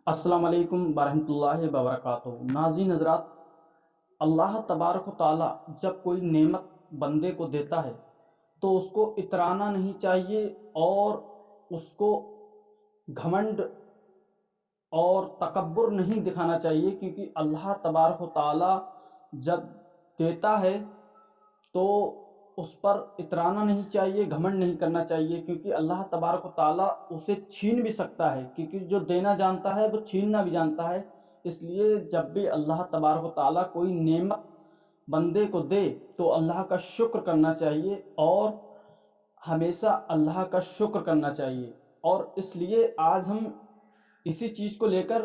السلام علیکم ورحمۃ اللہ وبرکاتہ۔ ناظرین حضرات، اللہ تبارک و تعالیٰ جب کوئی نعمت بندے کو دیتا ہے تو اس کو اترانا نہیں چاہیے اور اس کو گھمنڈ اور تکبر نہیں دکھانا چاہیے، کیونکہ اللہ تبارک و تعالیٰ جب دیتا ہے تو اس پر اترانا نہیں چاہیے، گھمنڈ نہیں کرنا چاہیے، کیونکہ اللہ تبارک و تعالیٰ اسے چھین بھی سکتا ہے، کیونکہ جو دینا جانتا ہے وہ چھیننا بھی جانتا ہے۔ اس لیے جب بھی اللہ تبارک و تعالیٰ کوئی نعمت بندے کو دے تو اللہ کا شکر کرنا چاہیے اور ہمیشہ اللہ کا شکر کرنا چاہیے۔ اور اس لیے آج ہم اسی چیز کو لے کر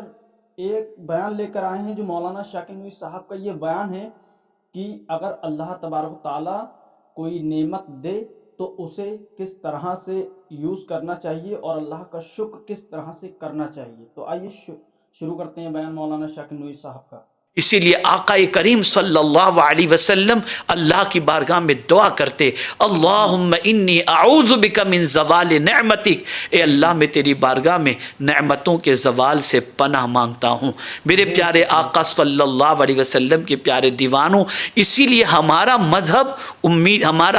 ایک بیان لے کر آئے ہیں، جو مولانا شاکر نوری صاحب کا یہ بیان ہے کہ اگر اللہ تبارک و تعالیٰ کوئی نعمت دے تو اسے کس طرح سے یوز کرنا چاہیے اور اللہ کا شکر کس طرح سے کرنا چاہیے۔ تو آئیے شروع کرتے ہیں بیان مولانا شاکر نوری صاحب کا۔ اسی لیے آقا کریم صلی اللہ علیہ وسلم اللہ کی بارگاہ میں دعا کرتے، اللہم انی اعوذ بک من زوال نعمتک، اے اللہ میں تیری بارگاہ میں نعمتوں کے زوال سے پناہ مانگتا ہوں۔ میرے پیارے آقا صلی اللہ علیہ وسلم کے پیارے دیوانوں، اسی لیے ہمارا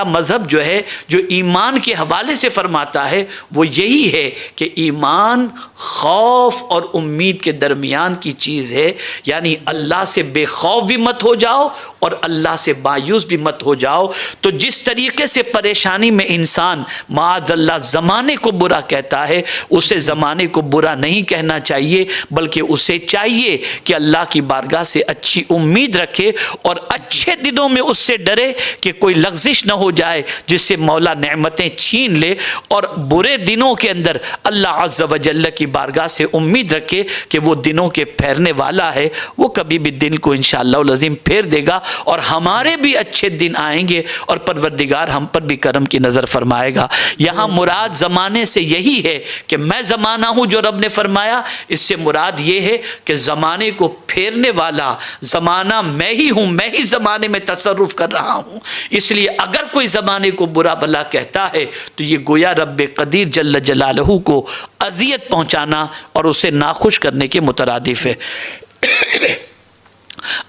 مذہب جو ہے، جو ایمان کے حوالے سے فرماتا ہے، وہ یہی ہے کہ ایمان خوف اور امید کے درمیان کی چیز ہے، یعنی اللہ سے بے خوف بھی مت ہو جاؤ اور اللہ سے مایوس بھی مت ہو جاؤ۔ تو جس طریقے سے پریشانی میں انسان معاذ اللہ زمانے کو برا کہتا ہے، اسے زمانے کو برا نہیں کہنا چاہیے، بلکہ اسے چاہیے کہ اللہ کی بارگاہ سے اچھی امید رکھے اور اچھے دنوں میں اس سے ڈرے کہ کوئی لغزش نہ ہو جائے جس سے مولا نعمتیں چھین لے، اور برے دنوں کے اندر اللہ عز و جل کی بارگاہ سے امید رکھے کہ وہ دنوں کے پھیرنے والا ہے، وہ کبھی بھی دن کو انشاءاللہ العظیم پھیر دے گا اور ہمارے بھی اچھے دن آئیں گے اور پروردگار ہم پر بھی کرم کی نظر فرمائے گا۔ یہاں مراد زمانے سے یہی ہے کہ میں زمانہ ہوں، جو رب نے فرمایا، اس سے مراد یہ ہے کہ زمانے کو پھیرنے والا زمانہ میں ہی ہوں، میں ہی زمانے میں تصرف کر رہا ہوں۔ اس لیے اگر کوئی زمانے کو برا بھلا کہتا ہے تو یہ گویا رب قدیر جل جلالہ کو اذیت پہنچانا اور اسے ناخوش کرنے کے مترادف ہے۔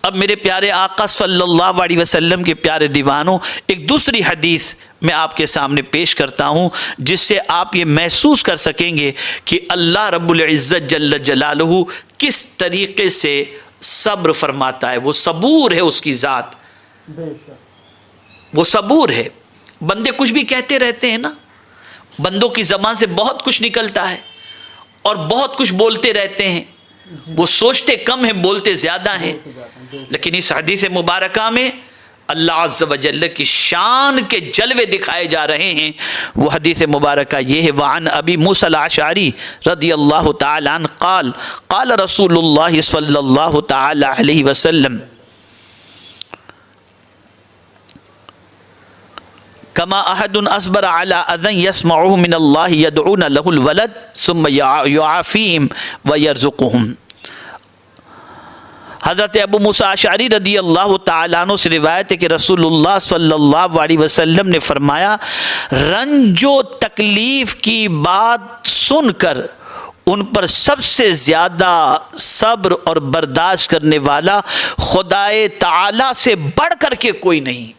اب میرے پیارے آقا صلی اللہ علیہ وسلم کے پیارے دیوانوں، ایک دوسری حدیث میں آپ کے سامنے پیش کرتا ہوں، جس سے آپ یہ محسوس کر سکیں گے کہ اللہ رب العزت جل جلالہ کس طریقے سے صبر فرماتا ہے۔ وہ صبور ہے، اس کی ذات وہ صبور ہے۔ بندے کچھ بھی کہتے رہتے ہیں نا، بندوں کی زبان سے بہت کچھ نکلتا ہے اور بہت کچھ بولتے رہتے ہیں، وہ سوچتے کم ہیں بولتے زیادہ ہیں، لیکن اس حدیث مبارکہ میں اللہ عز و جل کی شان کے جلوے دکھائے جا رہے ہیں۔ وہ حدیث مبارکہ یہ ہے، وعن ابی موسیٰ الاشعری رضی اللہ تعالی عنہ قال قال رسول اللہ صلی اللہ تعالی علیہ وسلم کما احد اصبر على اذن يسمعه من الله يدعون له الولد ثم يعافيهم ويرزقهم۔ حضرت ابو موسیٰ اشعری رضی اللہ تعالیٰ عنہ سے روایت ہے کہ رسول اللہ صلی اللہ علیہ وسلم نے فرمایا، رنج و تکلیف کی بات سن کر ان پر سب سے زیادہ صبر اور برداشت کرنے والا خدائے تعالیٰ سے بڑھ کر کے کوئی نہیں۔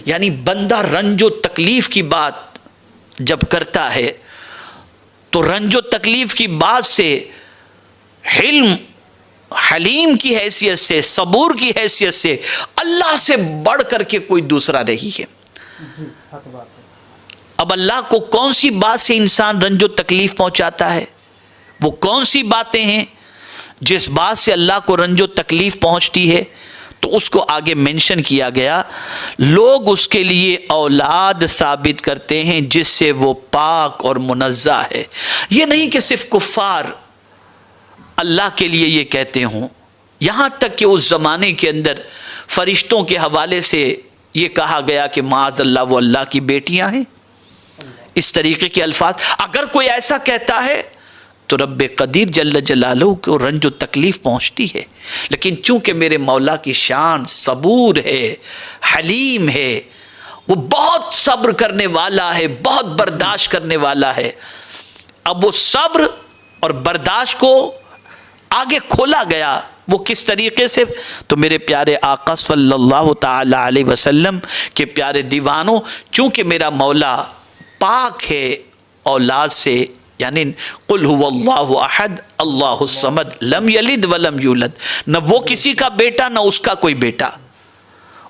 یعنی بندہ رنج و تکلیف کی بات جب کرتا ہے تو رنج و تکلیف کی بات سے حلیم کی حیثیت سے، صبور کی حیثیت سے اللہ سے بڑھ کر کے کوئی دوسرا نہیں ہے۔ اب اللہ کو کون سی بات سے انسان رنج و تکلیف پہنچاتا ہے؟ وہ کون سی باتیں ہیں جس بات سے اللہ کو رنج و تکلیف پہنچتی ہے؟ تو اس کو آگے منشن کیا گیا، لوگ اس کے لیے اولاد ثابت کرتے ہیں جس سے وہ پاک اور منزہ ہے۔ یہ نہیں کہ صرف کفار اللہ کے لیے یہ کہتے ہوں، یہاں تک کہ اس زمانے کے اندر فرشتوں کے حوالے سے یہ کہا گیا کہ معاذ اللہ وہ اللہ کی بیٹیاں ہیں۔ اس طریقے کے الفاظ اگر کوئی ایسا کہتا ہے تو رب قدیر جل جلالہ کو رنج و تکلیف پہنچتی ہے، لیکن چونکہ میرے مولا کی شان صبور ہے، حلیم ہے، وہ بہت صبر کرنے والا ہے، بہت برداشت کرنے والا ہے، اب وہ صبر اور برداشت کو آگے کھولا گیا وہ کس طریقے سے؟ تو میرے پیارے آقا صلی اللہ تعالی علیہ وسلم کے پیارے دیوانوں، چونکہ میرا مولا پاک ہے اولاد سے، یعنی قل هو اللہ احد اللہ الصمد لم یلد ولم یولد، نہ وہ کسی کا بیٹا نہ اس کا کوئی بیٹا،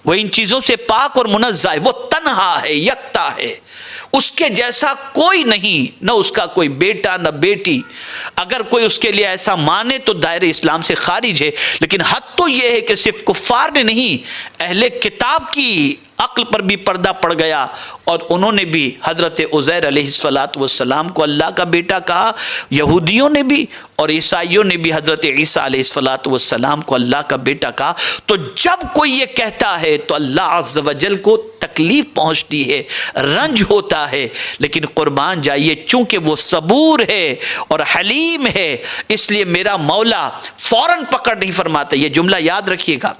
وہ ان چیزوں سے پاک اور منزہ ہے، وہ تنہا ہے، یکتا ہے، اس کے جیسا کوئی نہیں، نہ اس کا کوئی بیٹا نہ بیٹی۔ اگر کوئی اس کے لیے ایسا مانے تو دائرہ اسلام سے خارج ہے، لیکن حد تو یہ ہے کہ صرف کفار نے نہیں، اہل کتاب کی عقل پر بھی پردہ پڑ گیا، اور انہوں نے بھی حضرت عزیر علیہ السلام کو اللہ کا بیٹا کہا، یہودیوں نے بھی اور عیسائیوں نے بھی حضرت عیسیٰ علیہ السلام کو اللہ کا بیٹا کہا۔ تو جب کوئی یہ کہتا ہے تو اللہ عز و جل کو تکلیف پہنچتی ہے، رنج ہوتا ہے، لیکن قربان جائیے چونکہ وہ صبور ہے اور حلیم ہے، اس لیے میرا مولا فوراً پکڑ نہیں فرماتا۔ یہ جملہ یاد رکھیے گا،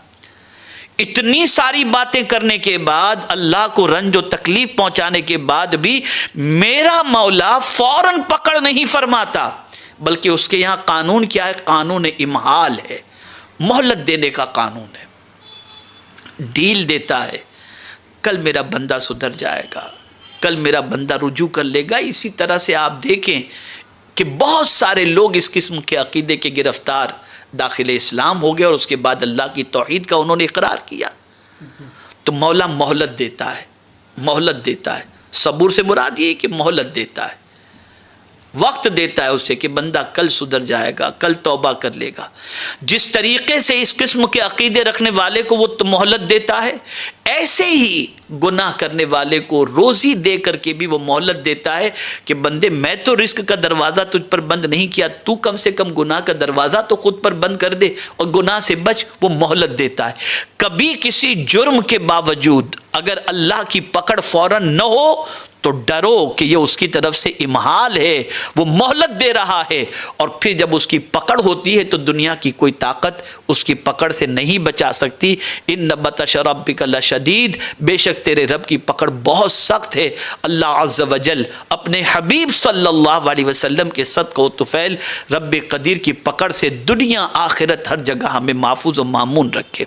اتنی ساری باتیں کرنے کے بعد، اللہ کو رنج و تکلیف پہنچانے کے بعد بھی میرا مولا فوراً پکڑ نہیں فرماتا، بلکہ اس کے یہاں قانون کیا ہے؟ قانون امہال ہے، مہلت دینے کا قانون ہے، ڈیل دیتا ہے، کل میرا بندہ سدھر جائے گا، کل میرا بندہ رجوع کر لے گا۔ اسی طرح سے آپ دیکھیں کہ بہت سارے لوگ اس قسم کے عقیدے کے گرفتار داخل اسلام ہو گئے، اور اس کے بعد اللہ کی توحید کا انہوں نے اقرار کیا۔ تو مولا مہلت دیتا ہے، مہلت دیتا ہے، صبر سے مراد یہ کہ مہلت دیتا ہے، وقت دیتا ہے اسے کہ بندہ کل سدھر جائے گا، کل توبہ کر لے گا۔ جس طریقے سے اس قسم کے عقیدے رکھنے والے کو وہ مہلت دیتا ہے، ایسے ہی گناہ کرنے والے کو روزی دے کر کے بھی وہ مہلت دیتا ہے کہ بندے میں تو رزق کا دروازہ تجھ پر بند نہیں کیا، تو کم سے کم گناہ کا دروازہ تو خود پر بند کر دے اور گناہ سے بچ، وہ مہلت دیتا ہے۔ کبھی کسی جرم کے باوجود اگر اللہ کی پکڑ فوراً نہ ہو تو ڈرو کہ یہ اس کی طرف سے امہال ہے، وہ مہلت دے رہا ہے، اور پھر جب اس کی پکڑ ہوتی ہے تو دنیا کی کوئی طاقت اس کی پکڑ سے نہیں بچا سکتی۔ ان بطش ربک لشدید، بے شک تیرے رب کی پکڑ بہت سخت ہے۔ اللہ عز و جل اپنے حبیب صلی اللہ علیہ وسلم کے صدقہ و طفیل رب قدیر کی پکڑ سے دنیا آخرت ہر جگہ ہمیں محفوظ و مامون رکھے۔